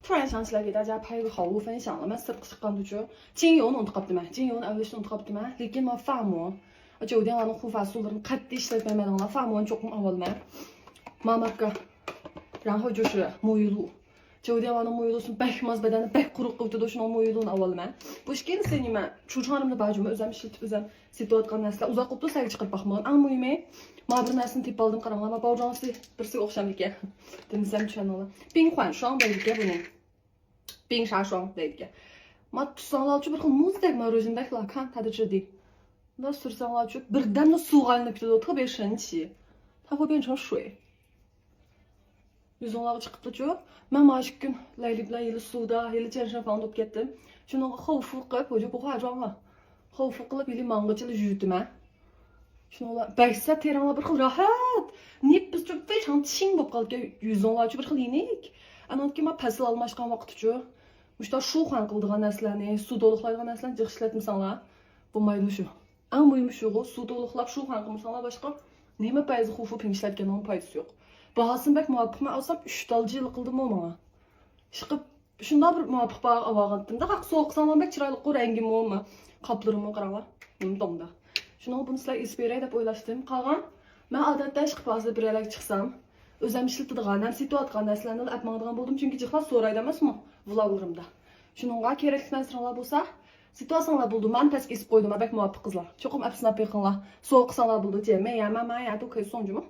突然想起来给大家拍一个好物分享了，man sırf qısqandıcı. 精油unutub qapdımı. 精油avlashni unutub qapdımı. Lekin men Famo, Jodiyanın xufa sularını qattiq ishlatmayman. Famo'ni cho'qim avvalman. Mamarka. 然后就是沐浴露。Jodiyanın沐浴露是bekmaz bedeni bek quruq qilib turdi, shuni沐浴露avvalman. Bu ishga senman. Chuchonimni bajumi o'zim ishlatib o'zim setayotgan narsalar uzoq qilib sayga chiqarib baxmagan. Eng muhimi, men bir narsani tepib oldim, qaranglar, men bavjonsi birsiga o'xsham ekan. Demisam tushunadi. 冰缓霜deydi buning. 冰沙霜deydi. Men tutsanglarchi bir xil muzdek morozindagilar kan tadı ciddi. 那 sürsanglarchi birdan suv aylanib ketadi, 特别神奇。它会变成水。Yüzünleri çıktı çok. Ben maaşık gün laylıkla yılı suda, yılı çenşen falan top gittim. Şunu hofu kılıp, hoca bu hacıanla. Hofu kılıp yılı mangıcılı yüzdüm ha. Şunu ola, 5 saat teranla bir xil rahat. Niyip biz çok非常轻болып қалдық, yüzünleri bir xil yenik. Anad ki, ben pasil almaşkan vaxtı çok. Müşta şuxan qıldığan nəslərini, su doluqlaydığı nəslərini cıq işlətmişsənlər. Bu maylı şu. En mühimi şu, su doluqlap şuxan qılmışsənlər başqa. Neyme bəzi xufu pinçlətken onun paydısı yok. Bahasını bək muvafiqmə alsam 3 dalcı qıldım o bana. Şıqıb, şunda bir muvafiq bağı avağıttım da, haq soğuqsanlar bək çıraylı o rəngim olma. Qaplarımı qıralar, donda. Şuna bunu sizlər ispirə edib oylaşdım. Qalğan, mən adətdə şıqıb bazı bir ələk çıxsam, özəm işlətdiğən, həm situatqan nəslərindən əpmağdığan buldum. Çünki cıqlar soraydı əməsmə vloglarımda. Şununla kerekli nəsrələr bolsa, situasiyalar buldum. Mən təsk isib qoydum, bək muvafiq qızlar. Çoxum əpsinə peyxinlər. Soğuqsanlar buldu deyəm, ya, du kayı soncumu.